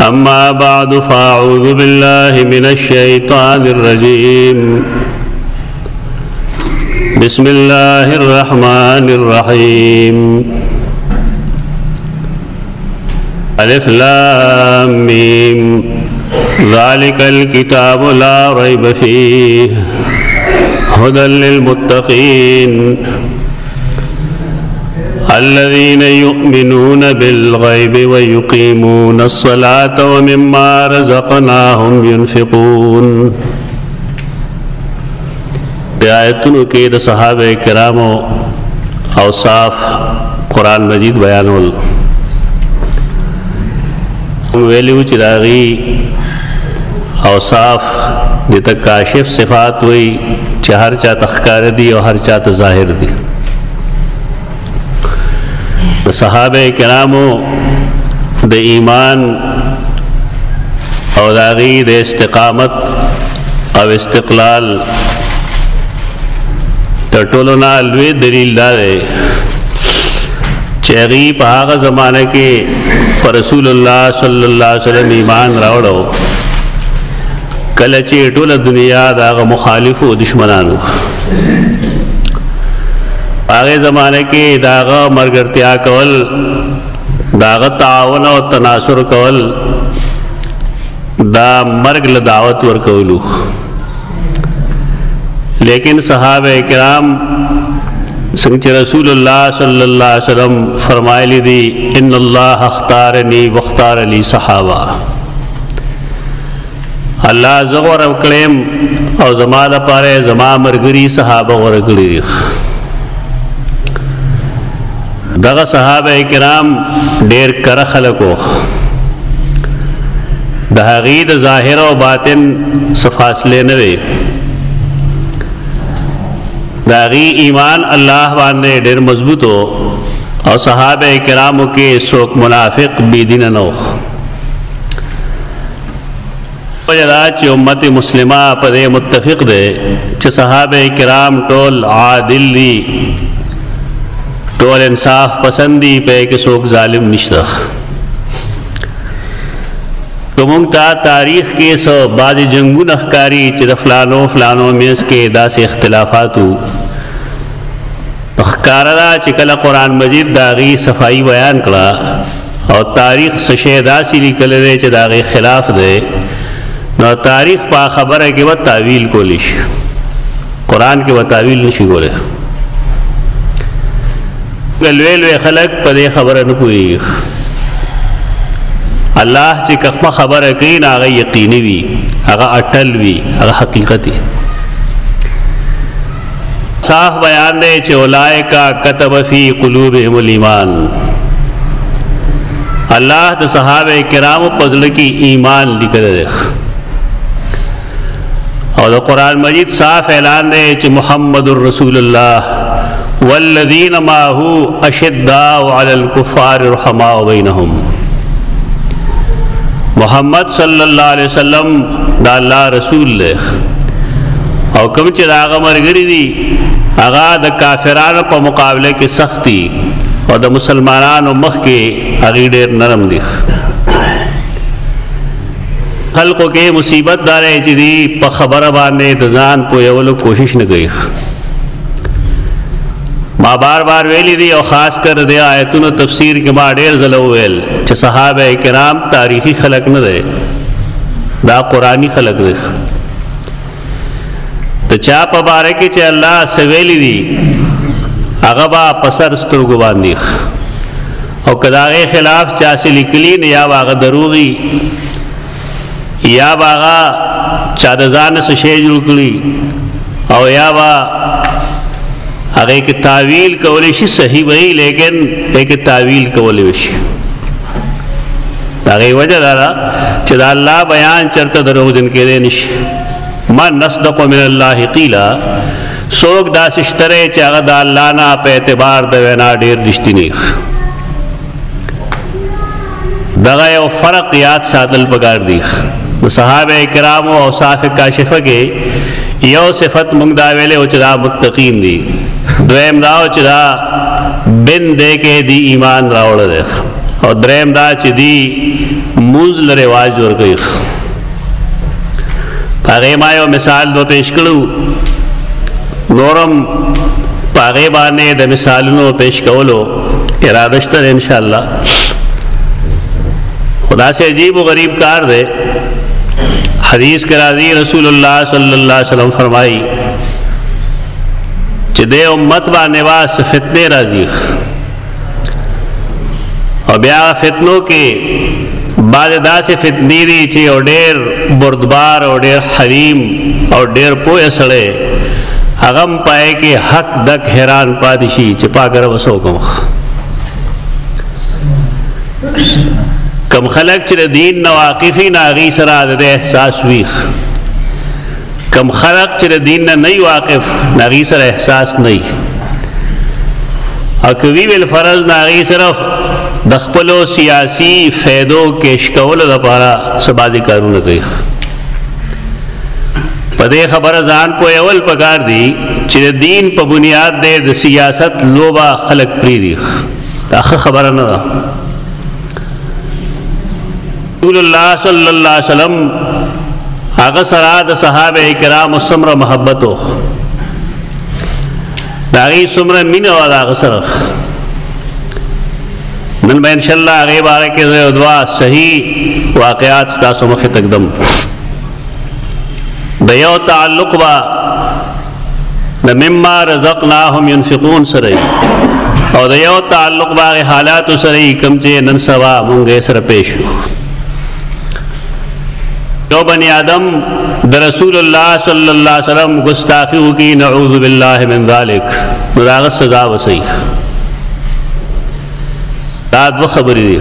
أما بعد فأعوذ بالله من الشيطان الرجيم بسم الله الرحمن الرحيم ألف لام ميم ذلك الكتاب لا ريب فيه هدى للمتقين الذين يؤمنون بالغيب ويقيمون الصلاة ومما رزقناهم ينفقون. آیتونو کې د صحابه کرامو اوصاف قرآن مجید بیانول ویلو چې داغي اوصاف د تکاشف صفات وي چې هر چا تخکار دي او هر چا ته ظاهر دي. د صحابه کرامو د ایمان او داغي د استقامت او استقلال تر ټولو نه لوی دلیل دا دی چې هغوی په هغه زمانه کې په رسول الله صلی الله علیه وسلم ایمان راوړو کله چې ټوله دنیا د هغه مخالفو دشمنانو هغه زمانه کې د هغه ملګرتیا کول د هغه تعاون او تناصر کول دا مرګ له دعوت ورکولو. لیکن صحابہ کرام څنګه رسول الله صلی الله علیه وسلم فرمایلی دي ان الله اختارني واختار لي صحابه، الله زغور کلم او زما لپاره زما مرګري صحابه ورکړي. دغه صحابه کرام ډېر کره خلکو د هغې د ظاهر او باطن څه فاصله نه وي. داغی ایمان اللہ باندې ډېر مضبوط او صحابه کرامو کې څوک منافق بی دین نو. وجدا چې امت مسلمه په دې متفق ده چې صحابه کرام ټول عادل دي، ټول انصاف پسندي، په کې څوک ظالم نشته. کوم تا تاریخ کې سو بعض جنگونه ښکاری چې د فلانو میس کې داسې اختلافاتو ښکاره ده چې کله قرآن مجید د هغې صفائی بیان کړه او تاریخ څه شی داسې لیکلی دی چې د هغې خلاف دی، نو تاریخ په خبره کې به تعویل کولی شي، قرآن کې به تعویل نشي کولی. لوی خلک په دې خبره نه پوهېږي. الله چې کومه خبره کوي نو هغه یقیني وي، هغه اټل وي، هغه حقیقتي. صاف بیان دی چې اولئک کتب فی قلوبهم الایمان، الله د صحابه کرامو په زړه کې ایمان لیکلی دی. او د قرآن مجید صاف اعلان دی چې محمد رسول الله والذین معه اشداء علی الکفار رحماء بینهم. محمد صلی اللہ علیہ وسلم دا اللہ رسول لے او کم چې دا هغه ملګري دي هغه د کافرانو په مقابله کې سختی او د مسلمانانو مخ کې هغه ډېر نرم دي. خلقو کې مصیبت دار چې دی په خبره باندې د ځان پوهولو کوشش نه کوي. ما بار بار ویلی دی او خاص کر دی آیتونو تفسیر کې ما ډېر ځله وویل چې صحابه کرام تاریخي خلق نه دی، دا قرآني خلق دی. د چا په باره کې چې الله څه ویلي دي هغه به په سر سترګو باندې، او که د هغې خلاف چا څه لیکلي نو یا به هغه دروغي یا به هغه چا د ځان څه شی جوړ کړي او یا به هغه کې تعویل کولی شي، صحیح وي لیکن هغه کې تعویل کولی شي. هغه وجه دا ده چې د الله بیان چرته دروغجن کېدی نشي. من نصدق من الله قیلا، څوک داسې شته دی چې هغه د الله نه په اعتبار د وینا ډېر رښتینی. دغه یو فرق یاد ساتل پکار دی. صحابه کرامو اوصاف کاشفه کې یو صفت مونږ دا ویلې او چې دا متقین دي، دویم دا چې دا بن دې کې دی ایمان راوړل او دریم دا چې دی موز لرواج ورکوي. هغې ما یو مثال دو پیش کړو، نورم په هغې باندې د مثالونو پیش کولو اراده شته ده انشاءالله. خدا سے عجیب و غریب کار دے. حدیث کے راضی رسول اللہ صلی اللہ علیہ وسلم فرمائی چې دې امت باندې واس فتنې راځي، او بیا فتنو کې بعض داسې فتنې دي چې یو ډېر بردبار او ډېر حلیم او ډېر پوه سړی هغه هم پای کې حق دک حیران پاتې شي چې پاکره به څه وکړم. کم خلق چې د دین نه واقفي نه هغې سره د دې احساس وي، کم خلق چې د دین نه نه واقف نه هغې سره احساس نه وي، او که وي بالفرض نه هغې صرف د خپلو سیاسي فایدو کیش کولو دپاره څه بعضې کارونه کوي. په دې خبره ځان پوهول پکار دي چې د دین په بنیاد دی د سیاست لوبه خلق پرېږدي. دا ښه خبره نه ده. رسول الله صلی الله علیه وسلم هغه سره د صحابه کرامو څومره محبت و، د هغې څومره مینه وه د هغه سره. نن به انشاءالله هغې باره کې زه یو دوه صحیح واقعات ستاسو مخې ته ږدم. د یو تعلق به د مما رزقناهم ينفقون سره او د یو تعلق به هغې حالاتو سره کوم چې نن سبا مونږ یې سره پیش شو. یو بنی آدم د رسول الله صلی الله علیه وسلم گستاخی وکړي، نعوذ بالله من ذلک، نو د هغه سزا به صحیح. دا دوه خبرې دي.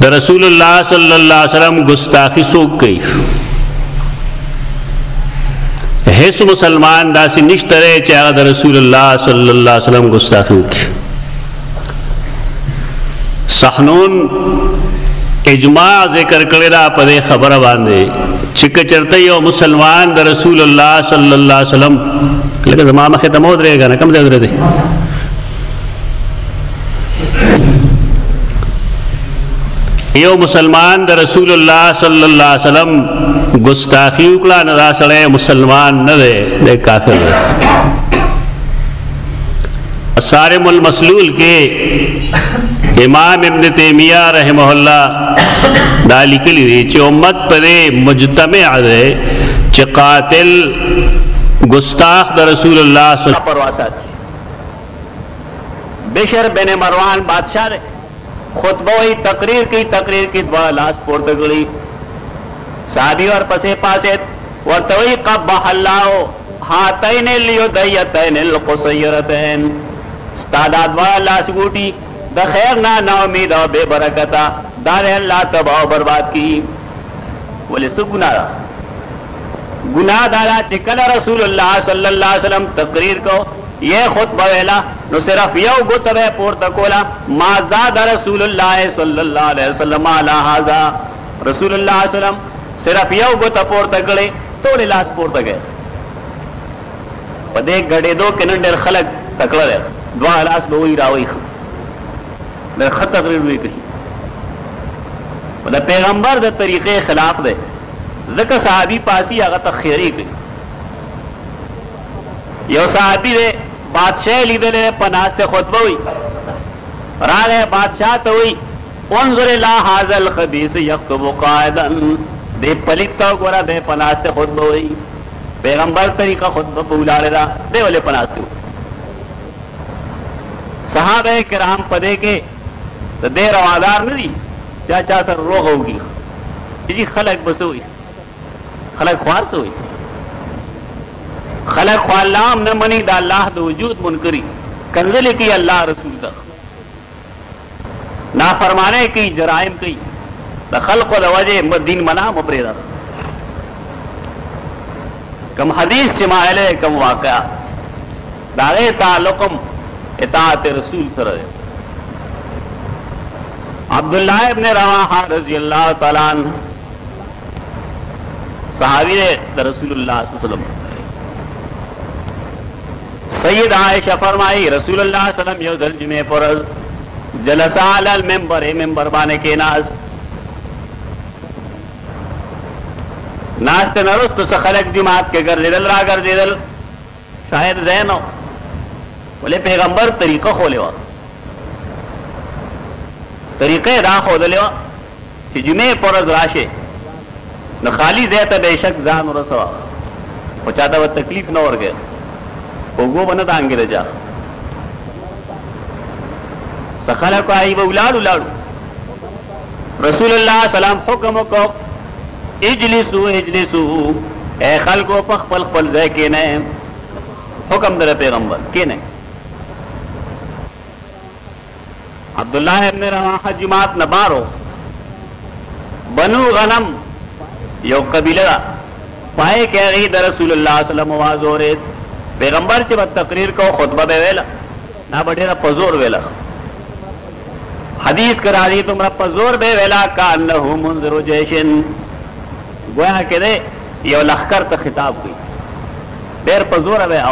د رسول الله صلی الله علیه وسلم گستاخی څوک کوي؟ هیڅ مسلمان داسې نشته دی چې هغه د رسول الله صلی الله علیه وسلم گستاخی وکړي. سحنون اجماع ذکر کړی دا په دې خبره باندې چې که چېرته یو مسلمان د رسول الله صلی الله علیه وسلم، لکه زما مخې ته مه ودرېږه نه، کوم ځای ودرېدی؟ یو مسلمان د رسول الله صلی الله علیه وسلم گستاخی وکړه نو دا سړی مسلمان نه دی، دی کافر دی. صارم المسلول کې امام ابن تیمیہ رحمہ اللہ دا لیکلی دی چې امت پدې مجتمع دی چې قاتل گستاخ د رسول الله صلی اللہ علیہ وسلم. بشر بن مروان بادشاہ دے، خطبہ ہوئی تقریر کی دعا لاس پورته کړی. صحابی اور پسے پاسے ورتوی قبح اللہ ہاتین الیدیتین القصیرتین، استاداد والا لاس گوٹی دا خیر نا امید و بے برکتا دار اللہ تباہ و برباد کی. بولے سو گناہ دادا چکل رسول اللہ صلی اللہ علیہ وسلم تقریر کو یہ خطبہ ویلا نو صرف یو گتبے پورتا کولا ما زاد رسول اللہ صلی اللہ علیہ وسلم علی حاضا. رسول اللہ علیہ وسلم صرف یو گتا پورتا کرے توڑے لاس پورتا گئے. پدے گڑے دو کنندر خلق تکڑا رہے دعا لاس بوئی راوئی در خط تقریر ہوئی کہی. دا پیغمبر دا طریقے خلاف دے ذکر صحابی پاسی آگا تخیری کہی. یو صحابی دے بادشاہ لیدے لے پناستے خطبہ ہوئی را گئے بادشاہ تو ہوئی انظر لا حاضر الخبیث یکتب قائدا دے پلیتا گورا دے پناستے خطبہ ہوئی. پیغمبر طریقہ خطبہ بولا رہا دے والے پناستے ہوئی. صحابہ کرام پدے کے دے روادار نہیں چاچا سر روغ ہوگی جی خلق بس ہوئی خلق خوار سے ہوئی. خلق خوالام نہ منی دا اللہ دا وجود منکری کنزلی کی اللہ رسول دا نافرمانے کی جرائم کی دا خلق و دا وجہ دین منا مبری دا کم حدیث چمائلے کم واقعہ داغے تعلقم اطاعت رسول سر دے. عبداللہ ابن رواحہ رضی اللہ تعالیٰ عنہ صحابی دے رسول اللہ صلی اللہ علیہ وسلم. سید عائشہ فرمائی رسول اللہ صلی اللہ علیہ وسلم یو ذل جمعہ فرض جلس علی المنبر، منبر باندې کې ناست نرست څه خلق جماعت کې ګرځېدل را ګرځېدل، شاید زینو ولې پیغمبر طریقه خولې وه، طریقه دا ښودلې وه چې جمعې په ورځ راشې نو خالی ځای ته بېشک ځان ورسوه، خو چا ته به تکلیف نه ورکوې، اوږو به نه دانګې د چا. څه خلک وایي به ولاړو رسول الله سلام حکم وکړو اجلسو اے خلکو په خپل خپل ځای کېنئ، حکم در پیغمبر کېنئ. عبداللہ ابن رواحہ جماعت نه بارو، بنو غنم یو قبیله ده، پای کې هغې د رسول الله صلی الله علیه وسلم آواز اورېد. پیغمبر چې به تقریر کو خطبه به ویله دا به ډېره په زور ویله، حدیث کرا دی تمرا په زور به ویلا کانه منذر جیشن، گویا کې دی یو لخر ته خطاب کوي، ډېر په زور به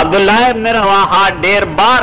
عبداللہ ابن رواحہ ډېر بار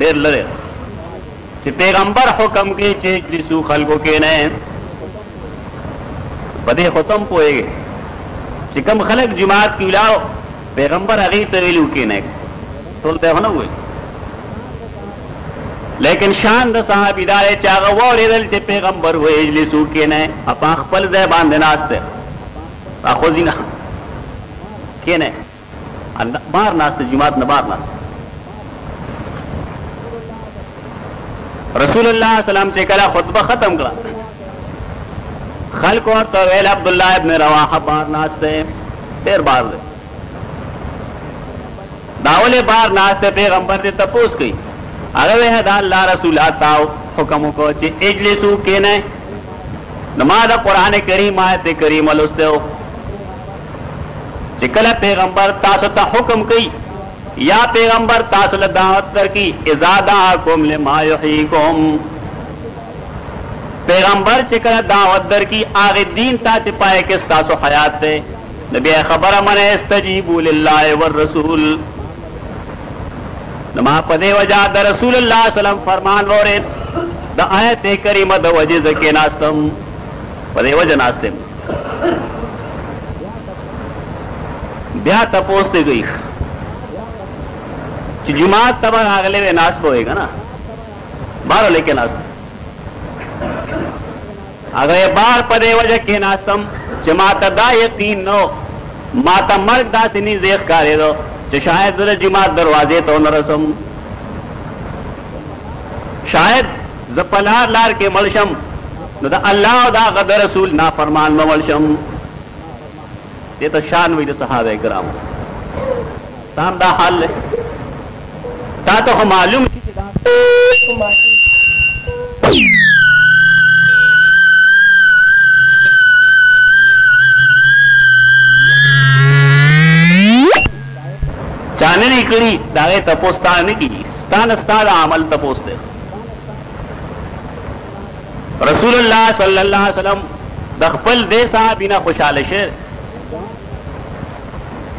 ډېر لره چې پیغمبر حکم کوي چې اجلسو خلکو کې نه پدې ختم پويږي چې کوم خلک جماعت کې ولاو پیغمبر هغه ته ویلو کې نه ټول ته نه وي. لیکن شان د صحابي دار چې هغه وریدل چې پیغمبر وې اجلسو کې نه په خپل ځای باندې ناشته اخو زینا کې نه بار ناشته جماعت نه بار ناشته. رسول الله سلام چې کله خطبه ختم کړه خلق ورته ویل عبداللہ ابن رواحہ بار ناشته ډېر بار دی داولې بار ناشته پیغمبر دې تپوس کوي هغه وی دا الله رسول آتاو حکم کو چې اجلسو کې نه نما دا قرآن کریم آیت کریم لوستو چې کله پیغمبر تاسو ته حکم کوي یا پیغمبر تاسو له دعوت ورکي اذا دعاکم لما یحییکم، پیغمبر چې کله دعوت درکي هغه دین ته چې پای کې تاسو حیات ده نبی خبره منه استجیبوا لله والرسول. نما پدې وجہ د رسول الله سلام فرمان ورید د آیت کریمه د وجه زکه ناستم پدې وجه ناستم. بیا تاسو ته گئی چې جماعت تبر اگلے ناس ہوئے گا نا بارو لے کے ناست اگر بار پدے وجہ کے ناستم چې ماته دا یقین نو ماته مرګ داسې نه زیخ کارې دو چې شاید د جماعت دروازې ته ونرسم، شاید زه په لار کې مړ شم نو د الله او د هغه د رسول نافرمان به مړ شم. دې ته شان وي د صحابه کرامو. ستام دا حال دی تا ته خو معلوم شي چې دا چانے نہیں کری داغے تپوستا نہیں کی ستان استاد عمل تپوستے. رسول اللہ صلی اللہ علیہ وسلم دخپل دے صحابینا خوشحال شیر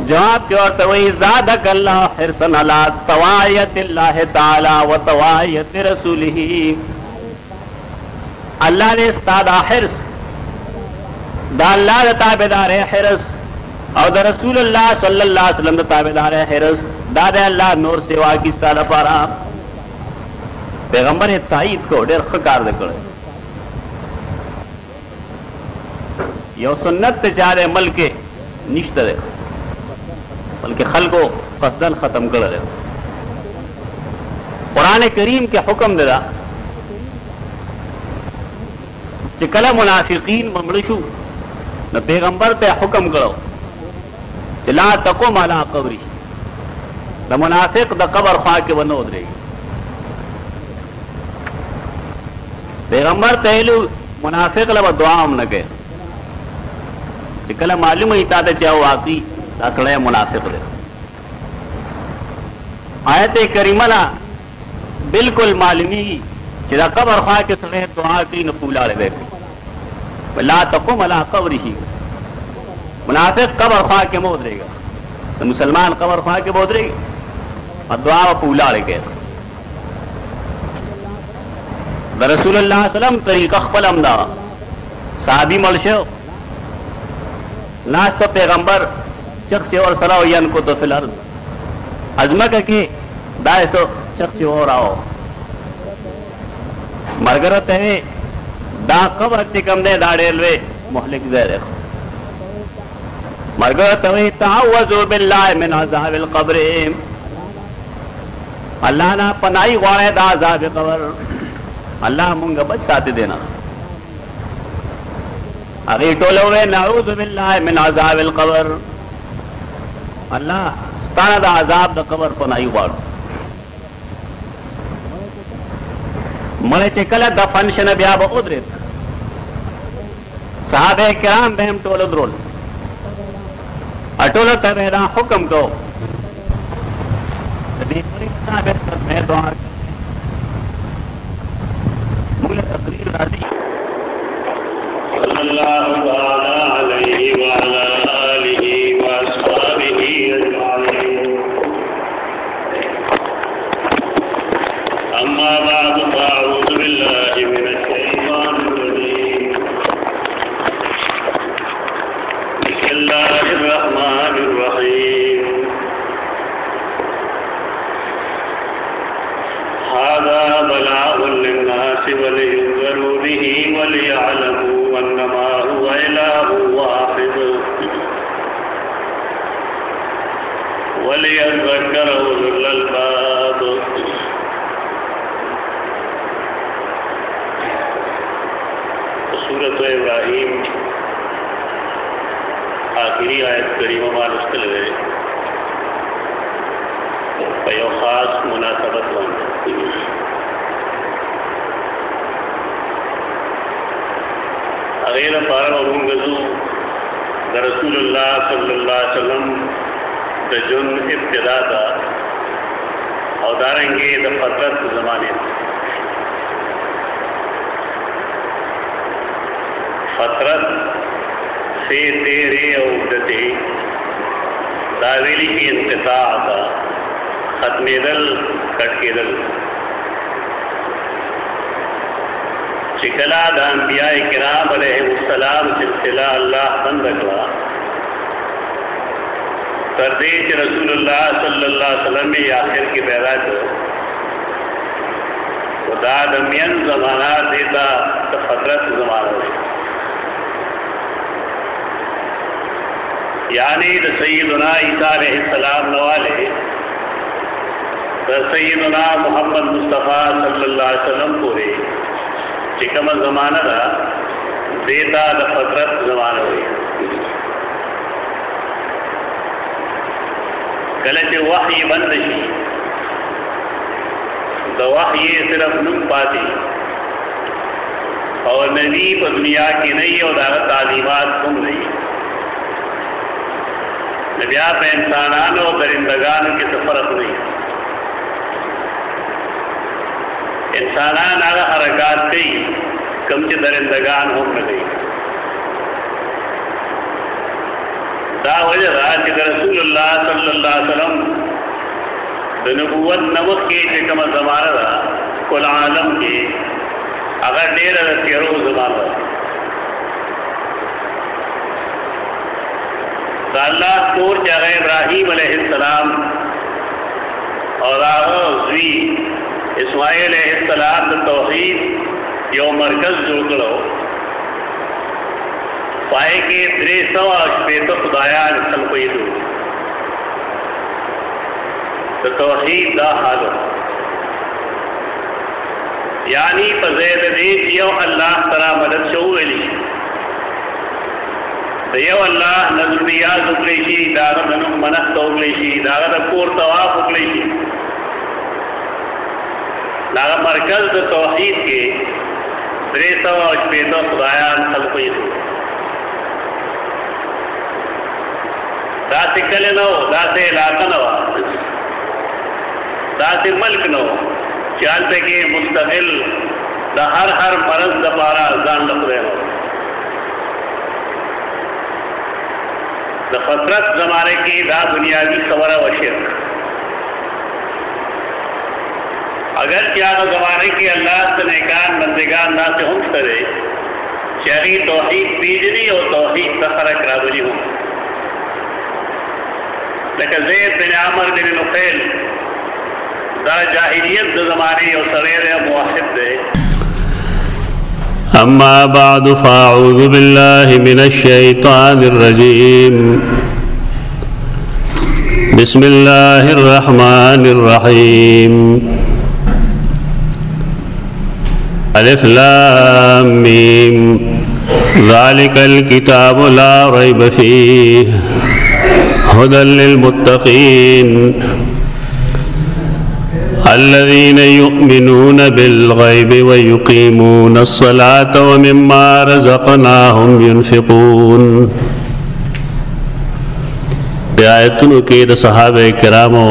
جواب کے اور توئی زادک اللہ حرصن علی توایت اللہ تعالی و توایت رسولہ، اللہ نے استادا حرص دا اللہ دا تابدار حرص اور دا رسول اللہ صلی اللہ علیہ وسلم دا تابدار حرص دا دے اللہ نور سوا کی استادا پارا. پیغمبر تائید کو ډېر ښه کار دے کړی. یو سنت ته چا دے ملک نشته دے بلکہ خلقو قصدن ختم کړل. قرآن کریم کے حکم دے دا چې کله منافقین ممړ شو نو پیغمبر ته حکم کړو چې لا تقم علی قبری، د منافق د قبر خوا کې ونه ودرېږي. پیغمبر ته ویلو منافق له دعا هم نه کوي چې کله معلومه وي تا ته چې واقعي دا سړی منافق دی. آیت کریمه لا بالکل معلومی چې دا قبر خوا کې سړی دعا کوي نو پولاړې به لا تقم علی قبره، منافق قبر خوا کې مو درېږي، مسلمان قبر خوا کې مو درېږي. دعا پولاړ کې د رسول الله سلام طریقه خپل امدا صحابي مرشو ناس تو پیغمبر چخ اور سراو ین کو تو فی الارض ازمکه کې دا سو چخ اور آو مرګره ته دا قبر چې کوم دی دا ډېر لوی مهلک ځای دی مرګره ته وایي تعوذوا بالله من عذاب القبر الله نه پناهي غواړئ د عذاب قبر الله مونږ بچ ساتي دینا هغې ټوله ووایي نعوذ بالله من عذاب القبر الله ستانه د عذاب د قبر پناهي غواړو مړی چې کله دفن شنه بیا به ودرېد صحابه کرام به هم ټول ودرول ټولو ته به دا حکم کو د دې مریض صاحب ته دعا موږ له تقریر راځي صلی الله تعالی علیه وعلى آله واصحابه اجمعین اما بعد فاعوذ بالله من الشیطان الرجیم بسم الله الرحمن الرحیم هذا بلاغ للناس ولينذروا به وليعلموا انما هو اله واحد وليذكر اولو الالباب سورۃ ابراہیم آخری آیت کریمہ مالستل ہے یو خاص مناسبت باندې هغې لپاره به موږ ځو د رسول الله صلی الله علیه وسلم د ژوند ابتدا ته او دارنګې د فطرت زمانې ته فطرت سے تیرے عودتے داویلی کی انقطاع تھا ختم دل کٹ کے دل چکلا دا انبیاء کرام علیہ السلام سلسلہ اللہ بند رکھا تردیش رسول اللہ صلی اللہ علیہ وسلم میں آخر کی پیدا کر خدا دمین زمانہ دیتا فطرت زمانہ دیتا یعنی دا سیدنا عیسیٰ علیہ السلام نوالے دا سیدنا محمد مصطفیٰ صلی اللہ علیہ وسلم پورے چکم زمانہ دا دیتا دا فطرت زمانہ ہوئی کلچ وحی بند شی دا وحی صرف نم پاتی اور نبی پا دنیا کی نہیں اور دا تعلیمات کم نہیں نبیا پہ انسانانوں اور درندگانوں کی فرق نہیں انسانان آگا حرکات گئی کم سے درندگان ہوں گئی دا وجہ دا کہ رسول اللہ صلی اللہ علیہ وسلم دا نبوت نمک کی چکم زمانہ دا کل عالم کی اگر دیر دا تیرو زمانہ دا اللہ کور چاہے ابراہیم علیہ السلام اور آغا زوی اسماعیل علیہ السلام دا توحید یو مرکز جو کرو پائے کے 300 خدایان خلقوی دو دا توحید دا حالو یعنی پزید دیش یو اللہ ترا مدد شو علی دیو اللہ نظریات اکلیشی داغت منخت اکلیشی داغت کور طواف اکلیشی داغت مرکز دا توحید کے 300 خدایان خلقوی دو دا سے کل نو دا سے علاقہ نو دا سے ملک نو چالتے کے مستقل دا ہر مرض دا پارا زان لگ رہے ہو دا فطرت زمانے کی دا دنیاوی خبر و شرک اگر چې هغه زمانه کې الله ته نیکان بندگان داسې هم شته دی چې هغې توحید پېژني او توحید ته خلک راولي هم لکه زید بن عمر بن نفیل دا جاهلیت د زمانې یو سړی دی موحد دی. أما بعد فأعوذ بالله من الشيطان الرجيم. بسم الله الرحمن الرحيم. ألف لام ميم ذلك الكتاب لا ريب فيه هدى للمتقين الذين يؤمنون بالغيب ويقيمون الصلاة ومما رزقناهم ينفقون. آیتونو کې د صحابه کرامو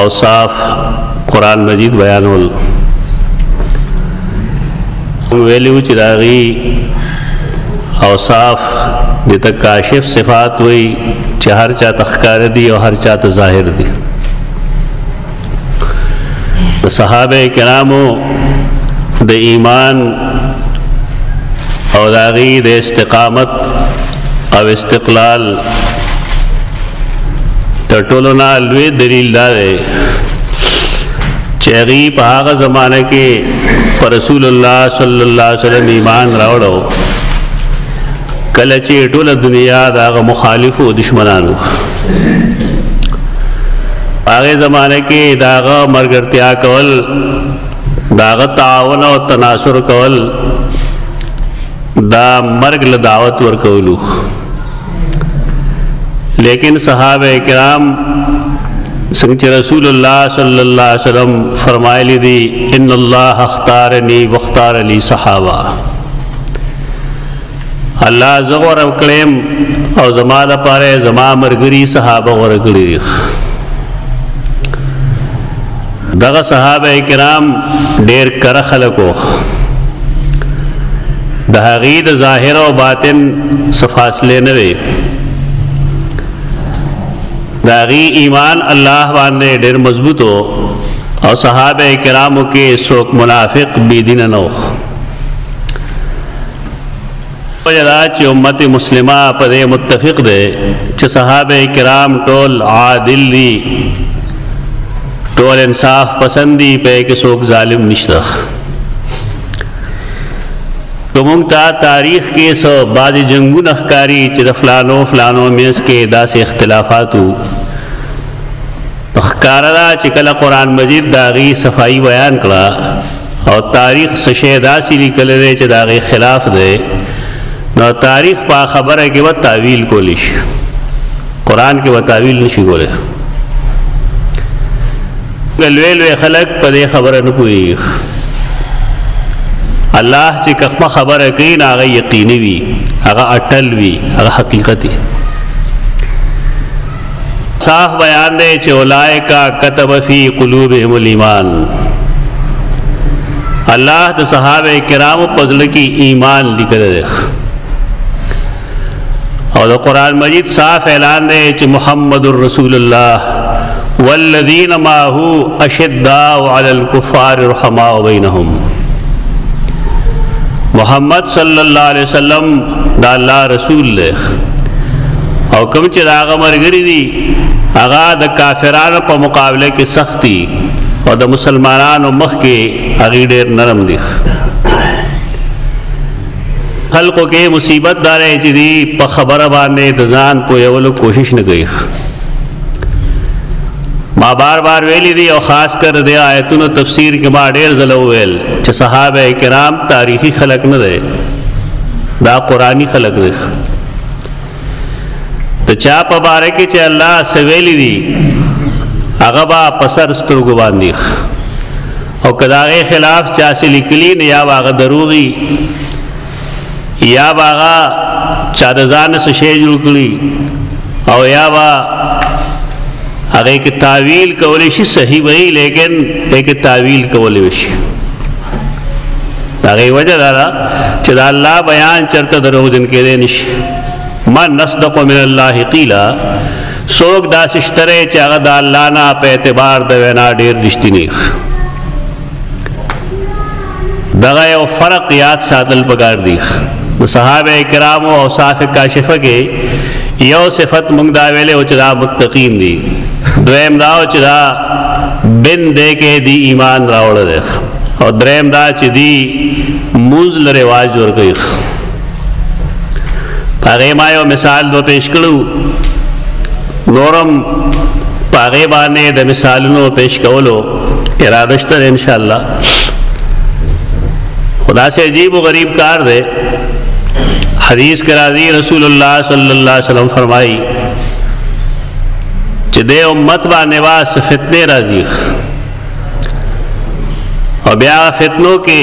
اوصاف قرآن مجید بیانول ویلو چې داغي اوصاف د تکاشف صفات وي چې هر چا تخکار دي او هر چا ته ظاهر دي. صحابه کرامو د ایمان او داغي د استقامت او استقلال تر ټولو نه لوی دلیل دا دی چې هغې په هغه زمانه کې په رسول الله صلی الله علیه وسلم ایمان راوړو کله چې ټوله دنیا د هغه مخالفو دشمنانو هغه زمانه کې د هغه ملګرتیا کول د هغه تعاون او تناصر کول دا مرګ له دعوت ورکولو. لیکن صحابه کرام څنګه رسول الله صلی الله علیه وسلم فرمایلی دي ان الله اختارني واختار لي صحابه. الله زغور کړم او زما لپاره زما مرګري صحابه ورکړي. دغه صحابه کرام ډېر کره خلکو د هغې د ظاهر او باطن څه فاصلې نه وي. داغی ایمان اللہ باندې ډېر مضبوط او صحابه کرامو کې څوک منافق بی دین نه و. وجدا چې امت مسلمه په دې متفق ده چې صحابه کرام ټول عادل دي ټول انصاف پسندي په کې څوک ظالم نشته. کوم تا تاریخ کې سو بعضی جنگونه ښکاري چې د فلانو میس کې داسې اختلافاتو ښکاره ده چې کله قرآن مجید د هغې صفائی بیان کړه او تاریخ څه شی داسې لیکلی دی چې د هغې خلاف دی نو تاریخ په خبره کې به تعویل کولی شي قرآن کې به تعویل نشي کولی. لوی لوی خلک په دې خبره نه پوهېږي. الله چې کومه خبره کوي نو هغه یقیني وي هغه اټل وي هغه حقیقتي. صاف بیان دی چې اولئک کتب فی قلوبهم الایمان. الله د صحابه کرامو په زړه کې ایمان لیکلی دی او د قرآن مجید صاف اعلان دی چې محمد رسول الله والذین معه اشداء علی الکفار رحماء بینهم. محمد صلی اللہ علیہ وسلم دا اللہ رسول لے او کم چې دا هغه ملګري دي هغه د کافرانو په مقابله کې سختی او د مسلمانانو مخ کې هغه ډېر نرم دي. خلقو کې مصیبت دار چې دی په خبره باندې د ځان پوهولو کوشش نه کوي. ما بار بار ویلی دی او خاص کر دی آیتونو تفسیر کې ما ډېر ځله وویل چې صحابه کرام تاریخي خلق نه دی دا قرآني خلق دی. د چا په باره کې چې الله څه ویلي دي هغه به په سر سترګو باندې او که د هغې خلاف چا څه لیکلي نو یا به هغه دروغي یا به هغه چا د ځان څه شی جوړ کړي او یا به هغه کې تعویل کولی شي صحیح وي لیکن هغه کې تعویل کولی شي. هغه وجه دا چې د الله بیان چرته دروغجن کېدی نشي. من نصدق من الله قیلا څوک داسې شتری چې هغه د الله نه په اعتبار د وینا ډېر رښتینی دغه یو فرق یاد ساتل پکار دی. صحابه کرام او اوصاف کاشفه کې یو صفت مونږ دا ویلې او چې دا متقین دي. دویم دا چې دا بن دې کې دی ایمان راوړل دي. او دریم دا چې دی موز ل رواج ورکوي. هغه ما یو مثال دو پیش کړو، نورم هغه باندې د مثالونو پیش کولو اراده شته ان شاء الله. خدا سے عجیب و غریب کار دے. حدیث کے راضی رسول اللہ صلی اللہ علیہ وسلم فرمائی کہ دے امت باندې واس فتنے راضی، اور بیا فتنوں کے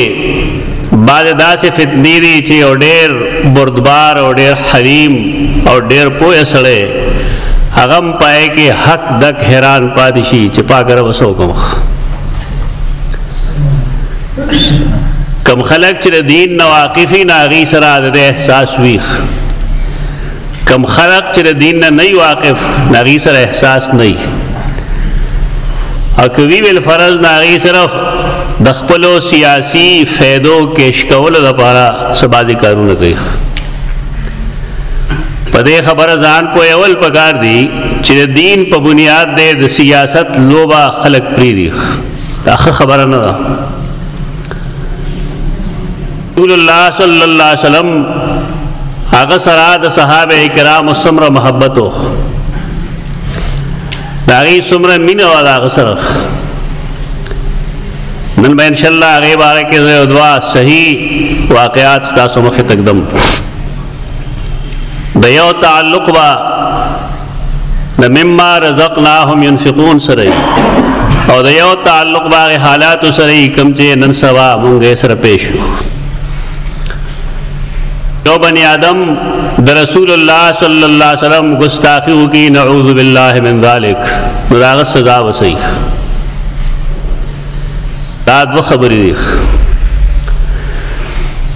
بعد دا سے فتنی دی چې او ډیر بردبار او ډیر حریم او ډیر پوهه سړی هغه پای کې حق دک حیران پاتې شي چې پاکره وسو کوم. کم خلق چې دین نواقفی ناغي سره د احساس ویخ، کم خلق چې دین نه واقف ناغي سره احساس نه، او کوي ول فرض ناغي صرف د خپلو سیاسی فیدو کېش کولو لپاره سبادي کارونه کوي. په دې خبره ځان پوهول پکار دی چې دین په بنیاد د سیاست لوبا خلق پریدي. دا خبره نه ده. رسول اللہ صلی اللہ علیہ وسلم هغه سره د صحابه کرام سمره محبت او داغي سمره مینه والا هغه سره. نن به ان شاء الله هغه باره کې زه دوا صحیح واقعات تاسو مخه تقدم. د یو تعلق با د مما رزقناهم ينفقون سره، او د یو تعلق با حالات سره کوم چې نن سبا مونږه سره پېښ شو. جو بنی آدم در رسول اللہ صلی اللہ علیہ وسلم گستاخیوں کی نعوذ باللہ من ذالک مداغت سزا وسی. داد و خبری دیکھ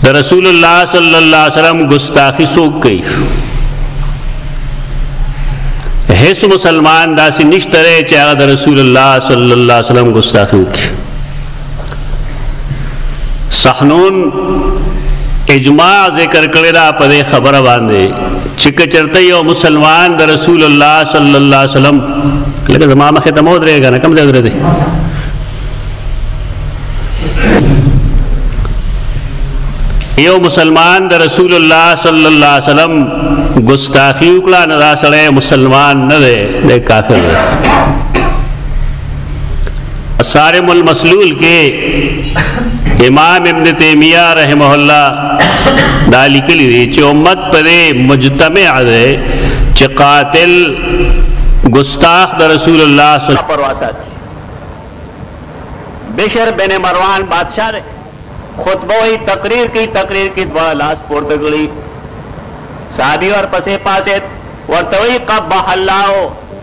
در رسول اللہ صلی اللہ علیہ وسلم گستاخی سوک گئی. حیث مسلمان داسی نشترے چاہا در رسول اللہ صلی اللہ علیہ وسلم گستاخیوں کی. سحنون اجماع ذکر کرے دا پدے خبر باندے چک چرتے یو مسلمان دا رسول اللہ صلی اللہ علیہ وسلم لکہ زمان ختم ہو رہے گا نا، کم دے دے دے یو مسلمان دا رسول اللہ صلی اللہ علیہ وسلم گستاخی اکلا ندا سڑے مسلمان نہ دے دے کافر دے. صارم المسلول کے امام ابن تیمیہ رحمہ اللہ دا لکلی دی چی امت پدے مجتمع دے چی قاتل گستاخ دا رسول اللہ صلی اللہ علیہ وسلم. بشر بن مروان بادشاہ دے خطبہ ہوئی تقریر کی دوڑا لاس پورتا گلی. صحابی اور پسے پاسے ورطوئی قبح اللہ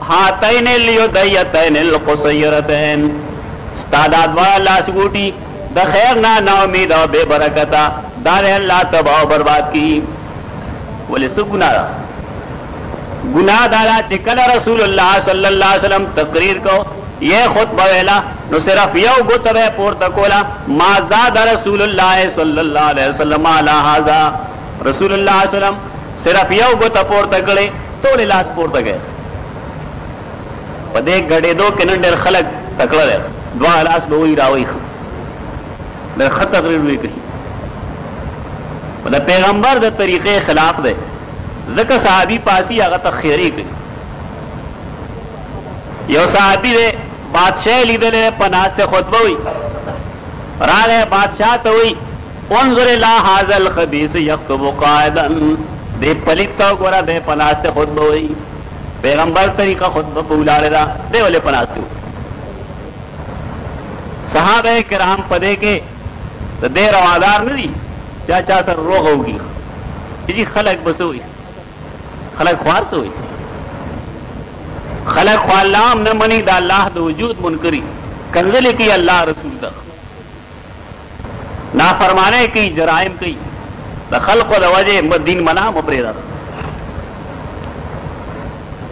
ہاتین لیو دیتین القصیرتین استاداد والا لاس گوٹی دا خیر نا امید و بے برکتا دار اللہ تباہ و برباد کی. ولی سو گناہ دا گناہ دادا چکل رسول اللہ صلی اللہ علیہ وسلم تقریر کو یہ خطبہ ویلا نو صرف یو گتبہ پورتا کولا ما زاد رسول اللہ صلی اللہ علیہ وسلم علی حاضا. رسول اللہ علیہ وسلم صرف یو گتا پورتا کرے تو لاس پورتا گئے. پدے گھڑے دو کننڈر خلق تکڑا رہے دعا لاس بوئی راوئی در خط تقریر ہوئی کہی. پیغمبر در طریقے خلاف دے ذکر صحابی پاسی آگا تخیری کہی. یو صحابی دے بادشاہ لیدے لے پناستے خطبہ ہوئی را گئے بادشاہ تو ہوئی انظر لا حاضر الخبیث یکتب قائدا دے پلیتا گورا دے پناستے خطبہ ہوئی. پیغمبر طریقہ خطبہ پولا لے دا دے والے پناستے ہوئی. صحابہ کرام پدے کے دے روادار نہیں چاچا سر روغ ہوگی جی خلق بس ہوئی خلق خوار سے ہوئی. خلق خوالام نہ منی دا اللہ دا وجود منکری کنزلی کی اللہ رسول دا نافرمانے کی جرائم کی دا خلق دا وجہ دین منام اپری دا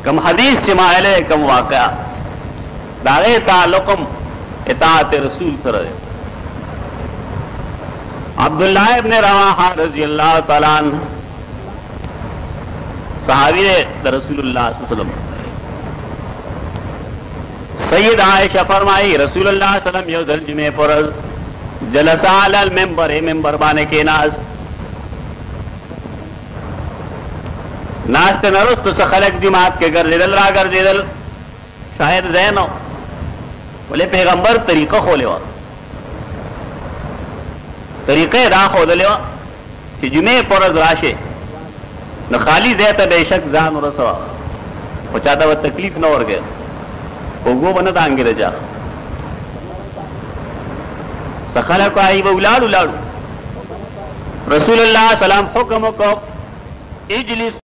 کم حدیث چمائلے کم واقعہ داغے تعلقم اطاعت رسول سر دے. عبداللہ ابن رواحہ رضی اللہ تعالیٰ عنہ صحابی رسول اللہ صلی اللہ علیہ وسلم سید عائشہ فرمائی رسول اللہ صلی اللہ علیہ وسلم یو ذل جمعہ پر جلس علی المنبر منبر بانے کے ناست نرست سخلق جماعت کے گرزیدل را گرزیدل شاید زین ہو بولے پیغمبر طریقہ کھولے ہوا طریقہ دا خودلے ہوا کہ جمعہ پرز راشے نہ خالی زیتا بے شک زان رسوا وہ چاہتا وہ تکلیف نہ اور گئے وہ گو بنا آنگے رجا سخلق کو آئی وہ اولاد رسول اللہ صلی اللہ علیہ وسلم حکم کو اجلس